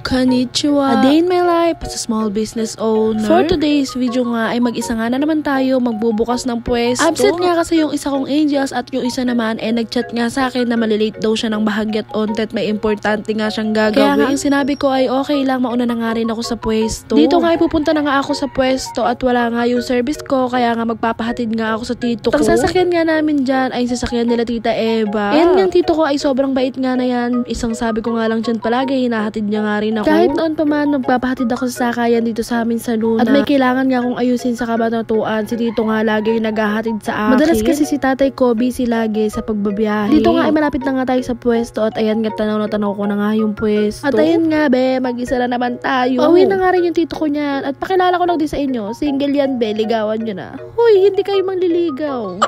Konnichiwa! A day in my life as a small business owner. For today's video nga ay mag-isa nga na naman tayo magbubukas ng pwesto. Absent nga kasi yung isa kong angels at yung isa naman ay nagchat nga sa akin na malilate daw siya ng bahagya't ontet, may importante nga siyang gagawin. Kaya nga ang sinabi ko ay okay lang, mauna na nga rin ako sa pwesto. Dito nga ay pupunta na nga ako sa pwesto at wala nga yung service ko, kaya nga magpapahatid nga ako sa tito ko. Ang sasakyan nga namin dyan ay sasakyan nila Tita Eva. And yung tito ko ay sobrang bait nga na yan. Isang sabi ko nga lang dyan palagi, hinahatid niya nga rin ako. Kahit noon pa man, magpapahatid ako sa sakayan dito sa amin sa Luna. At may kailangan nga akong ayusin sa Kabanatuan. Si Tito nga lagi yung naghahatid sa akin. Madalas kasi si Tatay ko busy lagi sa pagbabiyahe. Dito nga ay malapit na nga tayo sa pwesto at ayan nga tanaw na tanaw ko na nga yung pwesto. At ayan nga be, mag-isa na naman tayo. Pauwi na nga rin yung tito ko niyan. At pakilala ko lang din sa inyo, single yan be, ligawan nyo na. Hoy, hindi kayo mangliligaw.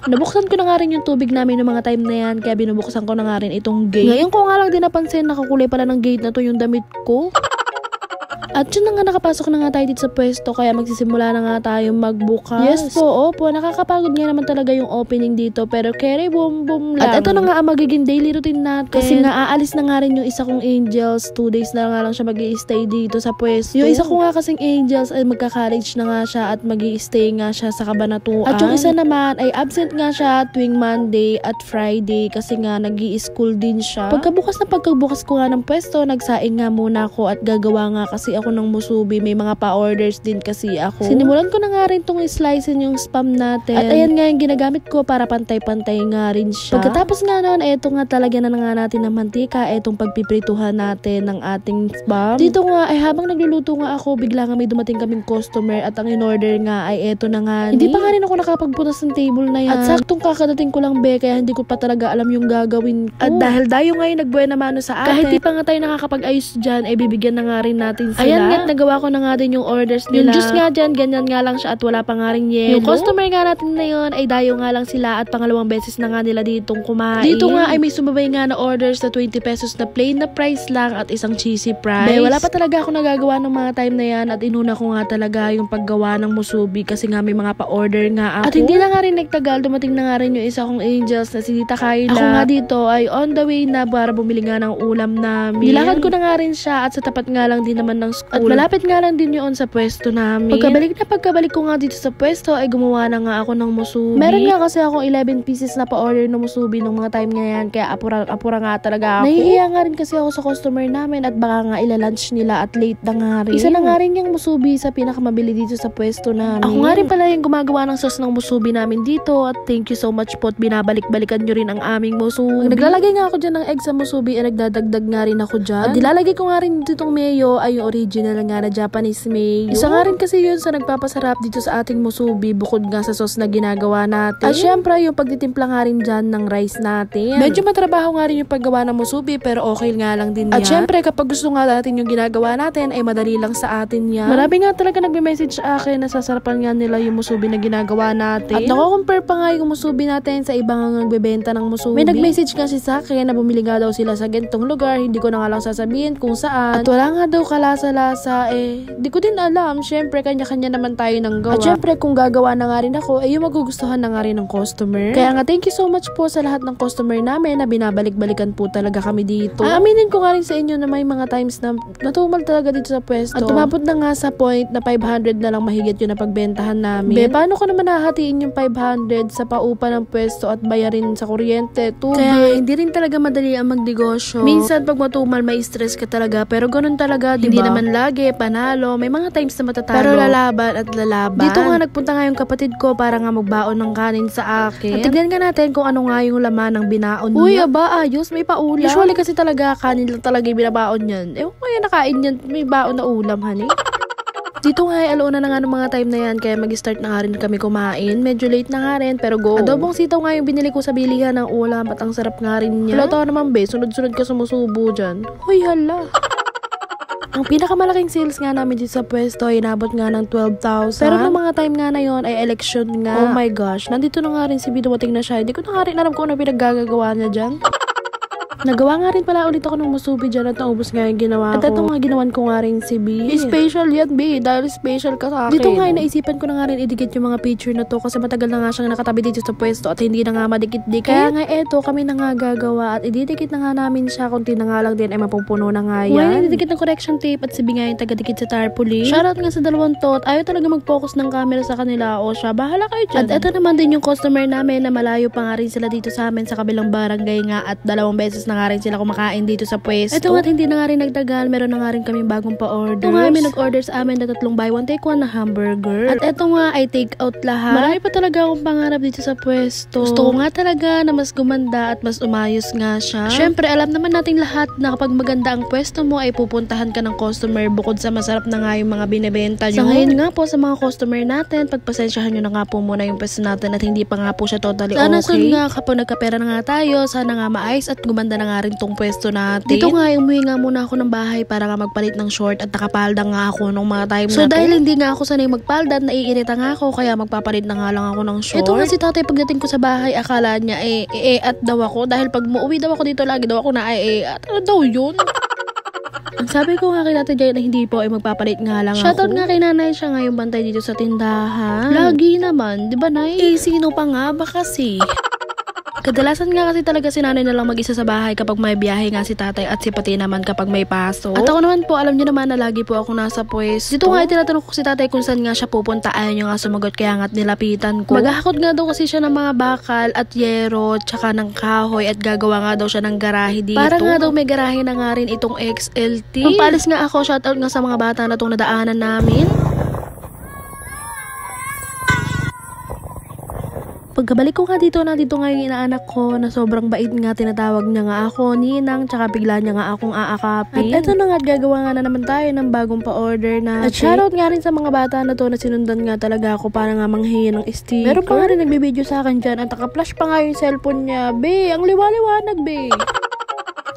Nabuksan ko na nga rin yung tubig namin ng mga time na yan, kaya binubuksan ko na nga rin itong gate. Ngayon ko nga lang din napansin, nakakulay pala ng gate na to yung damit ko. At yun na nga, nakapasok na nga tayo dito sa pwesto, kaya magsisimula na nga tayo magbukas. Yes po, opo, nakakapagod nga naman talaga yung opening dito, pero carry boom boom lang. At ito na nga ang magiging daily routine natin. Kasi nga aalis na nga rin yung isa kong angels, 2 days na nga lang siya mag-i-stay dito sa pwesto. Yung isa ko nga kasing angels ay magka-college na nga siya at mag-i-stay nga siya sa Kabanatuan. At yung isa naman ay absent nga siya tuwing Monday at Friday kasi nga nag-i-school din siya. Pagkabukas ko nga ng pwesto, nagsaing nga muna ako at gagawa nga kasi ako ng musubi, may mga pa-orders din kasi ako. Sinimulan ko na nga rin tong slicein yung spam natin. At ayan nga yung ginagamit ko para pantay-pantay nga rin siya. Pagkatapos nga noon, eto nga talagyan na nga natin ng mantika, etong pagpiprituhan natin ng ating spam. Dito nga ay habang nagluluto nga ako, bigla nga may dumating kaming customer at ang in-order nga ay eto na nga. Hindi pa nga rin ako nakapagpunas ng table na yan. At saktong kakadating ko lang be, kaya hindi ko pa talaga alam yung gagawin ko. At dahil dayo nga yung nagbuena mano sa atin, kahit di pa nga tayo nakakapag-ayos dyan, ay bibigyan na nga rin natin sila. Ayan nga't nagawa ko na nga din yung orders nila. Yung juice nga dyan, ganyan nga lang siya at wala pa nga rin yelo. Yung customer nga natin na yun ay dayo nga lang sila at pangalawang beses na nga nila ditong kumain. Dito nga ay may sumabay nga na orders na 20 pesos na plain na price lang at isang cheesy price. Wala pa talaga ako nagagawa ng mga time na yan at inuna ko nga talaga yung paggawa ng musubi kasi nga may mga pa-order nga ako. At hindi na nga rin nagtagal, dumating na nga rin yung isa kong angels na si Tita Kayla. Ako nga dito ay on the way na para bumili nga ng ulam namin. Nilakad ko na nga rin siya at sa tapat nga lang din naman ng school. At malapit nga lang din yun sa pwesto namin. Pagkabalik ko nga dito sa pwesto ay gumawa na nga ako ng musubi. Meron nga kasi akong 11 pieces na pa-order ng musubi nung mga time nga yan, kaya apura nga talaga ako. Nahihiya nga rin kasi ako sa customer namin at baka nga ilalunch nila at late na nga rin. Isa na nga rin yung musubi sa pinakamabili dito sa pwesto namin. Ako nga rin pala yung gumagawa ng sauce ng musubi namin dito at thank you so much po at binabalik-balikan nyo rin ang aming musubi. Naglalagay nga ako dyan ng egg sa musubi at nagdadagdag nga rin ako dyan. At dilalagay ko nga rin dito itong mayo ay yung original nga na Japanese mayo. Isa nga rin kasi yun sa nagpapasarap dito sa ating musubi bukod nga sa sauce na ginagawa natin. At syempre yung pagtitimpla nga rin dyan ng rice natin. Medyo matrabaho nga rin yung paggawa ng musubi pero okay nga lang din yan. At syempre kapag gusto nga natin yung ginagawa natin ay madali lang sa atin yan. Marami nga talaga nagme-message sa akin na sasarapan nga nila yung musubi na ginagawa natin. At nako-compare pa nga yung musubi natin sa ibang nagbebenta ng musubi. May nag-message kasi sa akin na bumili nga daw sila sa gantong lugar, hindi ko na nga lang sasabihin kung saan. At wala nga daw kalasa-lasa di ko din alam. Syempre, kanya-kanya naman tayo ng gawa. At syempre, kung gagawa na nga rin ako, yung magugustuhan na nga rin ng customer. Kaya nga, thank you so much po sa lahat ng customer namin na binabalik-balikan po talaga kami dito. Aaminin ko nga rin sa inyo na may mga times na natumal talaga dito sa pwesto. At tumabot na nga sa point na 500 na lang mahigit yung napagbentahan namin. Paano ko naman hahatiin yung 500 sa paupa ng pwesto at bayarin sa kuryente, tubig? Kaya hindi rin talaga madali ang magnegosyo. Minsan, pag matumal, may stress ka talaga. Pero ganun talaga, diba? Hindi naman lagi, panalo. May mga times na matatalo. Pero lalaban at lalaban. Dito nga nagpunta nga yung kapatid ko para nga magbaon ng kanin sa akin. At tignan nga natin kung ano nga yung laman ng binaon niya. Uy, aba, ayos, may paulam. Usually kasi talaga kanin lang talaga yung binabaon yan. Ewan ko yung nakain yan, may baon na ulam, honey. Dito nga ay alauna na nga ng mga time na yan kaya mag-start na nga rin kami kumain. Medyo late na nga rin pero go. Adobong sitaw nga yung binili ko sa bilihan ng ulam at ang sarap nga rin niya. Wala naman be, sunod-sunod ka sumusubo dyan. Hoy, hala. Ang pinakamalaking sales nga namin dito sa pwesto ay inabot nga ng 12,000. Pero nung mga time nga na yon ay election nga. Oh my gosh, nandito na nga rin si B, dumating na siya. Hindi ko na nga rin alam kung ano pinaggagawa niya dyan. Nagawa nga rin pala ulit ako ng musubi dyan at naubos nga yung ginawa ko. At ito nga ginawan ko nga rin si B. Special yan, B. Dahil special ka sa akin. Dito nga naisipan ko na nga rin idikit yung mga picture na to kasi matagal na nga siyang nakatabi dito sa pwesto at hindi na nga madikit-dikit. Kaya nga eto, kami na nga gagawa at ididikit na nga namin siya. Kunti na nga lang din ay mapupuno na nga yan. Well, ididikit ng correction tape at si B nga yung taga-dikit sa tarpaulin. Shoutout nga sa dalawang to at ayaw talaga mag-focus ng camera sa kanila. O siya, bahala kayo dyan. At eto naman din yung customer namin na malayo pa nga rin sila dito sa amin sa kabilang barangay nga at 2 beses na nga rin sila kumakain dito sa pwesto. Ito nga hindi na nga rin nagtagal, meron na nga rin kaming bagong pa-order. Ito nga may nag-order sa amin na 3 buy one take one na hamburger. At ito nga ay take out lahat. Marami pa talaga akong pangarap dito sa pwesto. Gusto ko nga talaga na mas gumanda at mas umayos nga siya. Syempre alam naman nating lahat na kapag maganda ang pwesto mo ay pupuntahan ka ng customer bukod sa masarap na nga yung mga binebenta nyo. Sa ngayon nga po sa mga customer natin, pagpasensyahan nyo na nga po muna yung pwesto natin at hindi pa nga po siya totally Sana okay. Sana nga kapag nagkapera na nga tayo, sana nga maayos at gumanda na nga rin tong pwesto natin. Dito nga umuwi nga muna ako ng bahay para nga magpalit ng short at nakapalda nga ako nung mga time na to. So dahil hindi nga ako sanay magpalda at naiirita nga ako kaya magpapalit na nga lang ako ng short. Ito nga si tatay pagdating ko sa bahay akala niya at daw ako dahil pag muuwi daw ako dito lagi daw ako na at ano daw yun? Ang sabi ko nga kay Ate Jay na hindi po ay magpapalit nga lang Shoutout ako. Nga kay nanay, siya nga yung bantay dito sa tindahan. Lagi naman, di ba nay? Sino pa nga ba kasi? Kadalasan nga kasi talaga si nanay na lang mag-isa sa bahay kapag may biyahe nga si tatay at si Pati naman kapag may pasok. At ako naman po, alam niyo naman na lagi po ako nasa pwesto. Dito nga tinatanong ko si tatay kung saan nga siya pupunta. Ayaw niyo nga sumagot kaya nga't nilapitan ko. Maghahakot nga daw kasi siya ng mga bakal at yero tsaka ng kahoy at gagawa nga daw siya ng garahe dito. Para nga daw may garahe na nga rin itong XLT. Nung paalis nga ako, shoutout nga sa mga bata na itong nadaanan namin. Pagkabalik ko nga dito, nandito nga yung inaanak ko na sobrang bait nga, tinatawag niya nga ako Ninang, tsaka bigla niya nga akong aakapin. At eto na nga, gagawa nga na naman tayo ng bagong pa-order na. At shoutout nga rin sa mga bata na to na sinundan nga talaga ako para nga manghingi ng sticker. Meron pa nga rin nagbibideo sa akin dyan at naka-flash pa nga yung cellphone niya. Be, ang liwa-liwanag, be.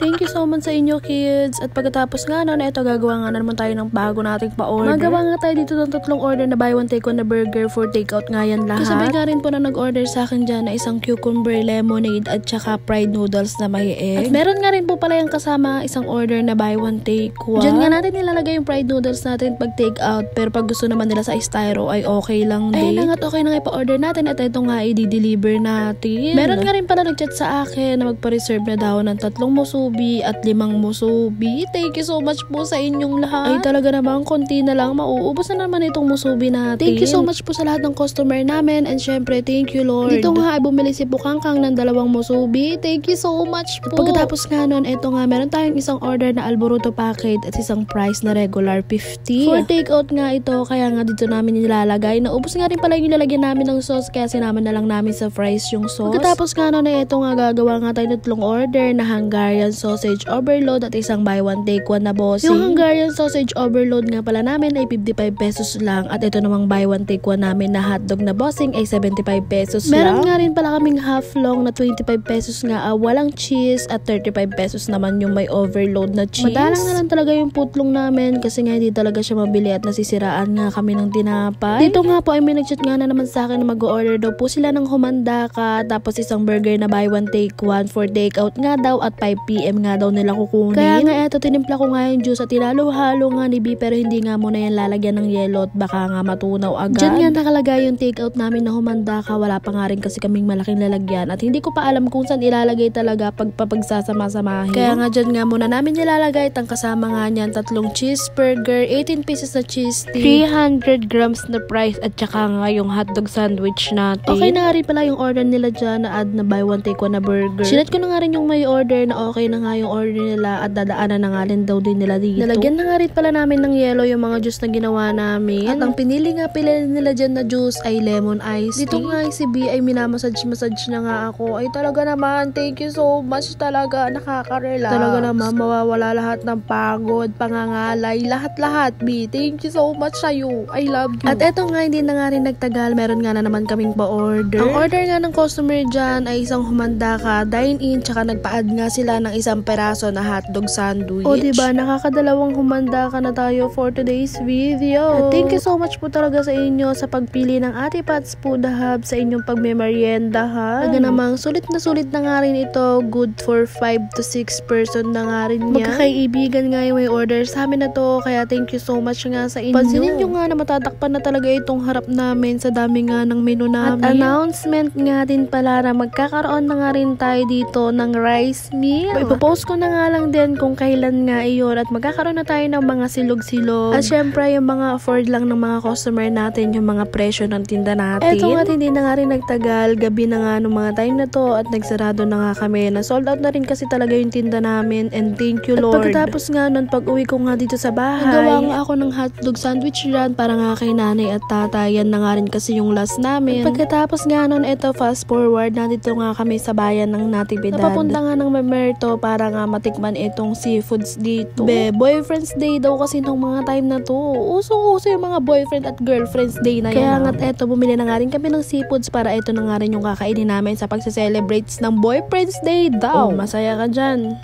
Thank you so much sa inyo kids. At pagkatapos nga na ito, gagawa nga na naman tayo ng bago nating pa-order. Magawa nga tayo dito ng 3 order na buy one take one na burger for takeout nga yan lahat. Kasabay nga rin po na nag-order sa akin dyan na isang cucumber lemonade at saka fried noodles na may egg. At meron nga rin po pala yung kasama isang order na buy one take one. Dyan nga natin nilalagay yung fried noodles natin pag takeout, pero pag gusto naman nila sa styro ay okay lang din. Ayun na nga, okay na nga ipa-order natin at ito nga i-deliver natin. Meron nga rin pala nag-chat sa akin na magpa-reserve na daw ng 3 musubi at 5 musubi. Thank you so much po sa inyong lahat. Ay talaga naman, konti na lang, mauubos na naman itong musubi natin. Thank you so much po sa lahat ng customer namin and syempre thank you Lord. Dito nga ay bumili si Pukangkang ng 2 musubi. Thank you so much po. At pagkatapos nga nun, eto nga, meron tayong isang order na Alboruto packet at isang price na regular 50. For takeout nga ito, kaya nga dito namin nilalagay. Naubos nga rin pala yung nilalagyan namin ng sauce kaya sinama na lang namin sa fries yung sauce. Pagkatapos nga nun, eto nga gagawa nga tayo ng 3 order na Hungarian sausage overload at isang buy one take one na bossing. Yung Hungarian sausage overload nga pala namin ay 55 pesos lang at ito namang buy one take one namin na hotdog na bossing ay 75 pesos lang. Meron nga rin pala kaming half long na 25 pesos nga walang cheese at 35 pesos naman yung may overload na cheese. Madalang na lang talaga yung putlong namin kasi nga hindi talaga siya mabili at nasisiraan nga kami ng tinapay. Dito nga po ay may nagchat nga na naman sa akin na mag-order daw po sila ng humanda ka tapos isang burger na buy one take one for takeout nga daw at 5 PM nga daw nila kukunin. Kaya nga eto, tinimpla ko nga yung juice at tinalo-halo nga ni B pero hindi nga muna yan lalagyan ng yelo at baka nga matunaw agad. Diyan nga nakalagay yung takeout namin na humanda ka, wala pa nga rin kasi kaming malaking lalagyan at hindi ko pa alam kung saan ilalagay talaga pagsasama-samahin. Kaya nga dyan nga muna namin nilalagay at ang kasama nga niyan 3 cheeseburger, 18 pieces na cheese stick, 300 grams na fries at saka nga yung hotdog sandwich natin. Okay na nga rin pala yung order nila dyan na add na buy one take one na burger. Sinat ko na nga rin yung may order na okay na nga yung order nila at dadaanan na nga rin daw din nila dito. Nalagyan na nga rin pala namin ng yellow yung mga juice na ginawa namin. At ang pinili nga pala nila dyan na juice ay lemon ice tea. Dito nga si B ay minamassage na nga ako. Ay talaga naman, thank you so much talaga. Nakaka-relax. Talaga naman, mawawala lahat ng pagod, pangangalay, lahat-lahat B. Thank you so much sa'yo. I love you. At eto nga, hindi na nga rin nagtagal. Meron nga na naman kaming pa-order. Ang order nga ng customer dyan ay isang humanda ka, dine-in, tsaka nagpa-add nga sila ng isang peraso na hotdog sandwich. O diba, nakakadalawang humanda ka na tayo for today's video. At thank you so much po talaga sa inyo sa pagpili ng Ate Pat's Food Hub sa inyong pagmemeryendahan. Talaga namang sulit na nga rin ito. Good for 5 to 6 person na nga rin niya. Magkakaibigan nga yung may order sa amin na to. Kaya thank you so much nga sa inyo. Pansinin nyo nga na matatakpan na talaga itong harap namin sa dami nga ng menu namin. At announcement nga din pala na magkakaroon na nga rin tayo dito ng rice meal. Ipopost ko na nga lang din kung kailan nga iyon at magkakaroon na tayo ng mga silog-silog. At syempre yung mga afford lang ng mga customer natin yung mga presyo ng tinda natin. Eto nga hindi na nga rin nagtagal. Gabi na nga nung mga time na to at nagsarado na nga kami. Na sold out na rin kasi talaga yung tinda namin and thank you Lord. At pagkatapos nga nun pag uwi ko nga dito sa bahay, nagawa nga ako ng hotdog sandwich dyan para nga kay nanay at tatay. Yan na nga rin kasi yung last namin. At pagkatapos nga nun eto fast forward nandito nga kami sa bayan ng Natividad. Napapunta nga ng Mamerto para nga matikman itong seafoods dito. Boyfriend's day daw kasi nung mga time na to. Uso-uso yung mga boyfriend at girlfriend's day na yan. Kaya nga't eto, bumili na nga rin kami ng seafoods para ito na nga rin yung kakainin namin sa pagse-celebrates ng boyfriend's day daw. Oh, masaya ka dyan.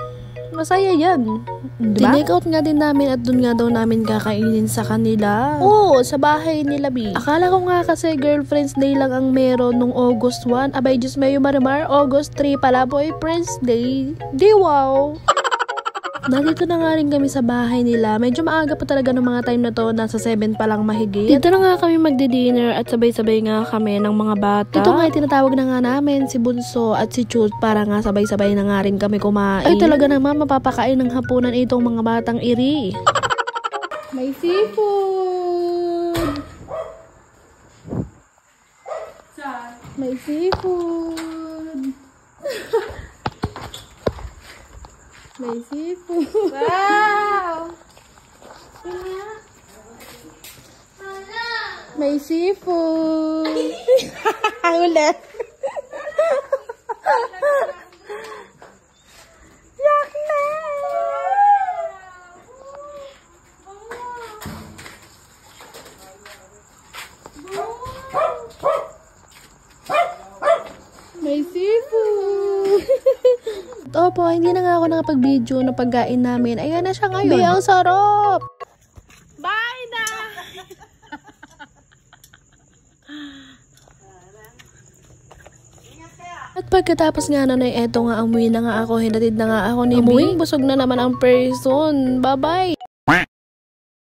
Masaya yan. Diba? Tinake out nga din namin at dun nga daw namin kakainin sa kanila. Oo, sa bahay nila B. Akala ko nga kasi girlfriend's day lang ang meron nung August 1. Abay, Diyos mayo marimar, August 3 pala boyfriend's day. Di wow. Nandito na nga rin kami sa bahay nila. Medyo maaga pa talaga ng mga time na to. Nasa 7 pa lang mahigit. Dito na nga kami magdi-dinner at sabay-sabay nga kami ng mga bata. Ito nga tinatawag na nga namin si Bunso at si Chut para nga sabay-sabay na nga rin kami kumain. Ay talaga naman mapapakain ng hapunan itong mga batang iri. May seafood! May seafood! May seafood. Wow! May seafood. Ulit. Yak na! May seafood. Opo, hindi na nga ako nakapag-video na pagkain namin. Ayan na siya ngayon. Ang sarap! Bye na! At pagkatapos nga na eto nga, umuwi na nga ako. Hinatid na nga ako ni Bing. Busog na naman ang person. Bye-bye!